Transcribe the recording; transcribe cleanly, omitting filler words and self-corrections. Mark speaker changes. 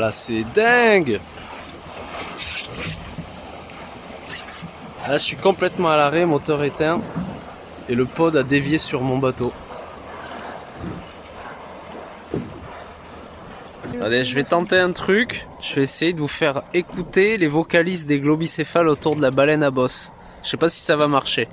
Speaker 1: là, c'est dingue. Là, je suis complètement à l'arrêt, moteur éteint. Et le pod a dévié sur mon bateau. Allez, je vais tenter un truc. Je vais essayer de vous faire écouter les vocalises des globicéphales autour de la baleine à bosse. Je sais pas si ça va marcher.